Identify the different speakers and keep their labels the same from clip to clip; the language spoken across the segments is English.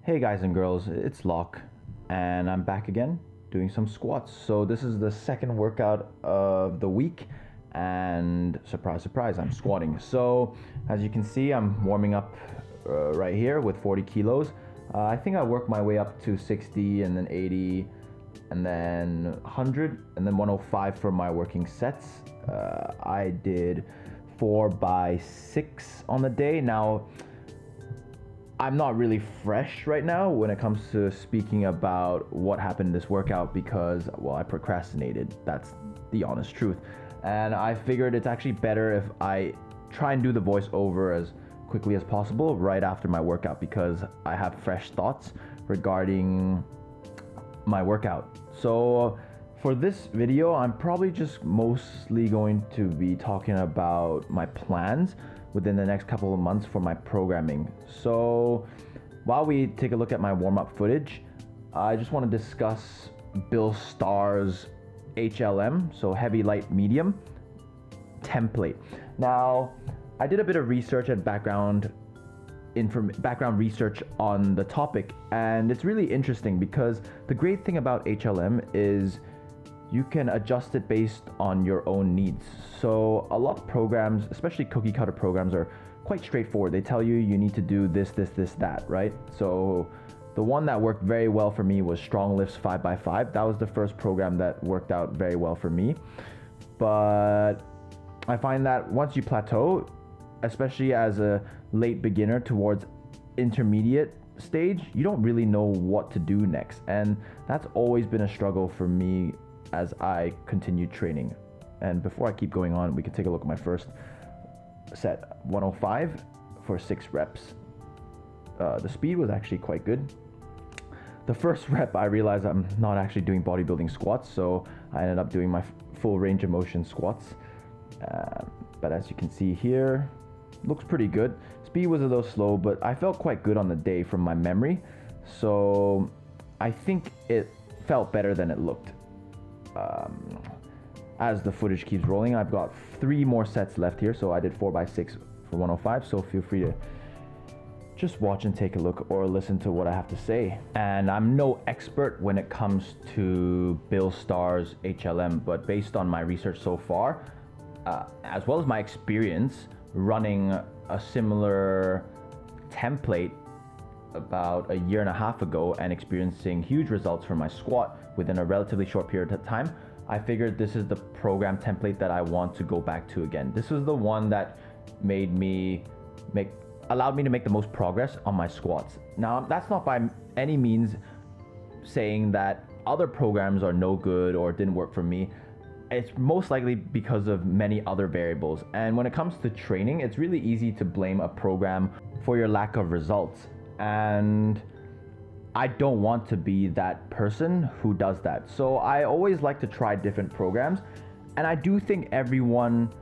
Speaker 1: Hey guys and girls, it's Lok, and I'm back again doing some squats. So this is the second workout of the week, and surprise, surprise, I'm squatting. So as you can see, I'm warming up right here with 40 kilos. I think I worked my way up to 60 and then 80 and then 100 and then 105 for my working sets. I did 4x6 on the day. Now, I'm not really fresh right now when it comes to speaking about what happened in this workout because, well, I procrastinated. That's the honest truth. And I figured it's actually better if I try and do the voiceover as quickly as possible right after my workout because I have fresh thoughts regarding my workout. So for this video, I'm probably just mostly going to be talking about my plans within the next couple of months for my programming. So while we take a look at my warm-up footage, I just want to discuss Bill Starr's HLM, so heavy, light, medium template. Now, I did a bit of research and background research on the topic, and it's really interesting because the great thing about HLM is you can adjust it based on your own needs. So a lot of programs, especially cookie cutter programs, are quite straightforward. They tell you need to do this, that, right? So the one that worked very well for me was Strong Lifts 5x5. That was the first program that worked out very well for me. But I find that once you plateau, especially as a late beginner towards intermediate stage, you don't really know what to do next. And that's always been a struggle for me as I continue training. And before I keep going on, we can take a look at my first set, 105 for 6 reps. The speed was actually quite good. The first rep, I realized I'm not actually doing bodybuilding squats, so I ended up doing my full range of motion squats. But as you can see here, looks pretty good. Speed was a little slow, but I felt quite good on the day from my memory. So I think it felt better than it looked. As the footage keeps rolling, I've got 3 more sets left here, so I did 4x6 for 105, so feel free to just watch and take a look or listen to what I have to say. And I'm no expert when it comes to Bill Starr's HLM, but based on my research so far, as well as my experience running a similar template about a year and a half ago and experiencing huge results from my squat within a relatively short period of time, I figured this is the program template that I want to go back to again. This was the one that allowed me to make the most progress on my squats. Now, that's not by any means saying that other programs are no good or didn't work for me. It's most likely because of many other variables. And when it comes to training, it's really easy to blame a program for your lack of results. And I don't want to be that person who does that. So I always like to try different programs. And I do think everyone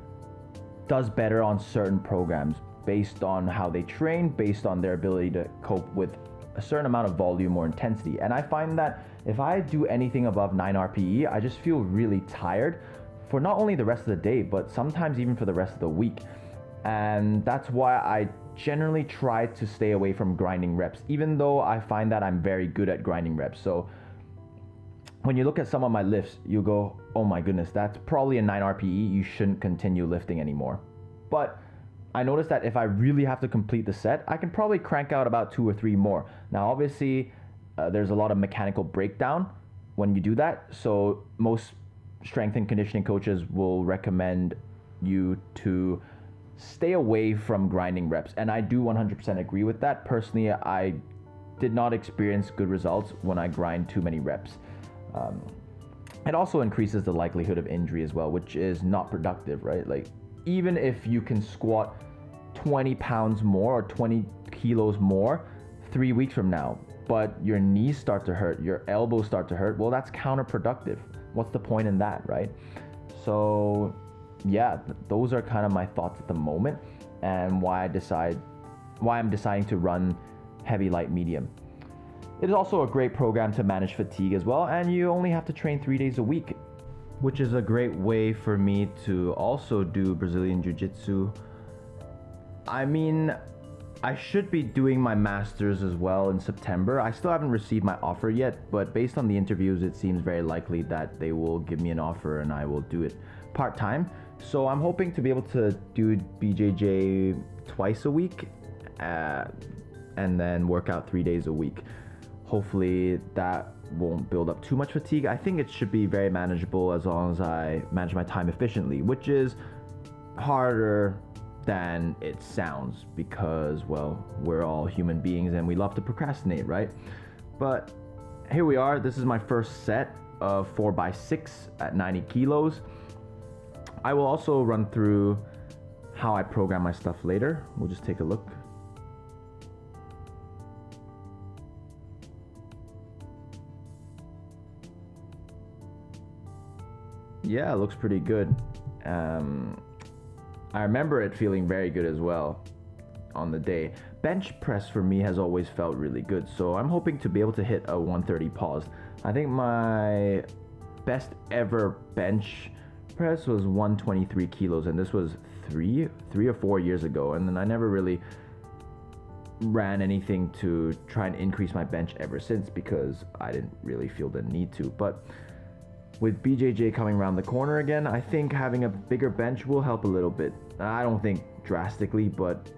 Speaker 1: does better on certain programs based on how they train, based on their ability to cope with a certain amount of volume or intensity. And I find that if I do anything above 9 RPE, I just feel really tired for not only the rest of the day, but sometimes even for the rest of the week. And that's why I generally try to stay away from grinding reps, even though I find that I'm very good at grinding reps. So when you look at some of my lifts, you go, oh my goodness, that's probably a 9 RPE. You shouldn't continue lifting anymore. But I noticed that if I really have to complete the set, I can probably crank out about 2 or 3 more. Now, obviously, there's a lot of mechanical breakdown when you do that. So most strength and conditioning coaches will recommend you to stay away from grinding reps. And I do 100% agree with that. Personally, I did not experience good results when I grind too many reps. It also increases the likelihood of injury as well, which is not productive, right? Like, even if you can squat 20 pounds more or 20 kilos more 3 weeks from now, but your knees start to hurt, your elbows start to hurt, well, that's counterproductive. What's the point in that, right? So yeah, those are kind of my thoughts at the moment and why I'm deciding to run heavy, light, medium. It is also a great program to manage fatigue as well, and you only have to train 3 days a week, which is a great way for me to also do Brazilian Jiu-Jitsu. I mean, I should be doing my master's as well in September. I still haven't received my offer yet, but based on the interviews, it seems very likely that they will give me an offer and I will do it part-time. So I'm hoping to be able to do BJJ twice a week and then work out 3 days a week. Hopefully that won't build up too much fatigue. I think it should be very manageable as long as I manage my time efficiently, which is harder than it sounds because, well, we're all human beings and we love to procrastinate, right? But here we are. This is my first set of 4x6 at 90 kilos. I will also run through how I program my stuff later. We'll just take a look. Yeah, it looks pretty good. I remember it feeling very good as well on the day. Bench press for me has always felt really good, so I'm hoping to be able to hit a 130 pause. I think my best ever bench press was 123 kilos, and this was three or 4 years ago, and then I never really ran anything to try and increase my bench ever since because I didn't really feel the need to. But with BJJ coming around the corner again, I think having a bigger bench will help a little bit. I don't think drastically, but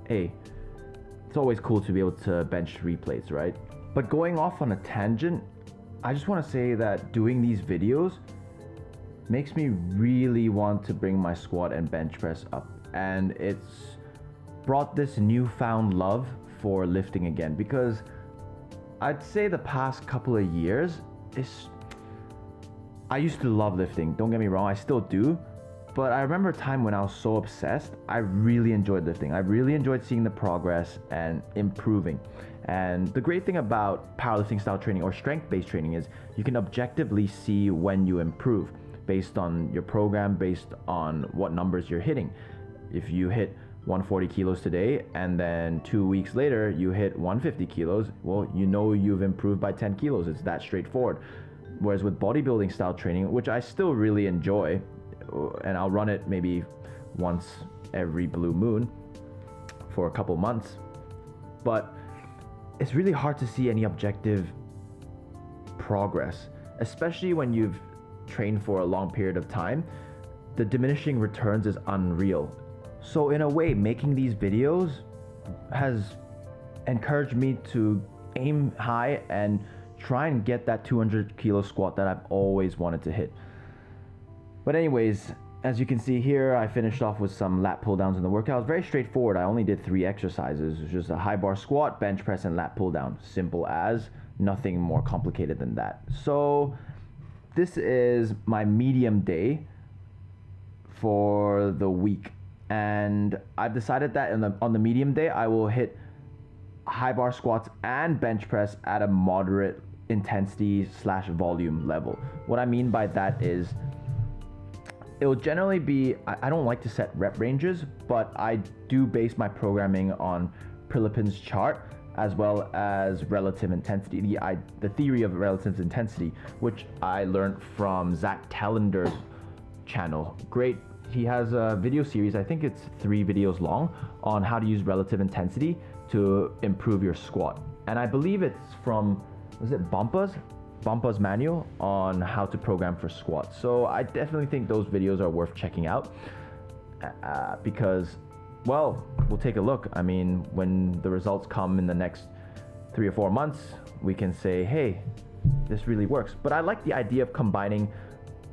Speaker 1: hey, it's always cool to be able to bench 3 plates, right? But going off on a tangent, I just want to say that doing these videos makes me really want to bring my squat and bench press up, and it's brought this newfound love for lifting again, because I'd say the past couple of years I used to love lifting, don't get me wrong, I still do, but I remember a time when I was so obsessed. I really enjoyed lifting. I really enjoyed seeing the progress and improving. And the great thing about powerlifting style training or strength-based training is you can objectively see when you improve based on your program, based on what numbers you're hitting. If you hit 140 kilos today and then 2 weeks later you hit 150 kilos, well, you know you've improved by 10 kilos. It's that straightforward. Whereas with bodybuilding style training, which I still really enjoy, and I'll run it maybe once every blue moon for a couple months, but it's really hard to see any objective progress, especially when you've trained for a long period of time. The diminishing returns is unreal. So in a way, making these videos has encouraged me to aim high and try and get that 200 kilo squat that I've always wanted to hit. But anyways, as you can see here, I finished off with some lat pull downs in the workout. It was very straightforward. I only did 3 exercises. It was just a high bar squat, bench press, and lat pull down. Simple as, nothing more complicated than that. So this is my medium day for the week, and I've decided that on the medium day I will hit high bar squats and bench press at a moderate intensity / volume level. What I mean by that is it will generally be, I don't like to set rep ranges, but I do base my programming on Prilipin's chart as well as relative intensity, the theory of relative intensity, which I learned from Zach Tallander's channel. Great. He has a video series, I think it's 3 videos long, on how to use relative intensity to improve your squat. And I believe it's from, was it Bampa's manual on how to program for squats. So I definitely think those videos are worth checking out because, well, we'll take a look. I mean, when the results come in the next 3 or 4 months, we can say, hey, this really works. But I like the idea of combining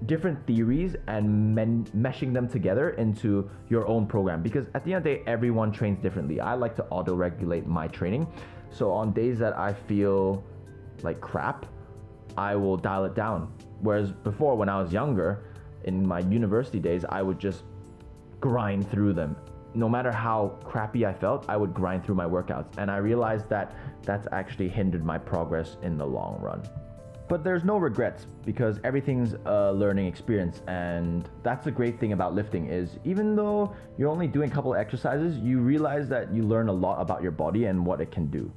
Speaker 1: different theories and meshing them together into your own program, because at the end of the day, everyone trains differently. I like to auto-regulate my training. So on days that I feel like crap, I will dial it down. Whereas before, when I was younger, in my university days, I would just grind through them. No matter how crappy I felt, I would grind through my workouts. And I realized that that's actually hindered my progress in the long run. But there's no regrets, because everything's a learning experience. And that's the great thing about lifting is, even though you're only doing a couple of exercises, you realize that you learn a lot about your body and what it can do.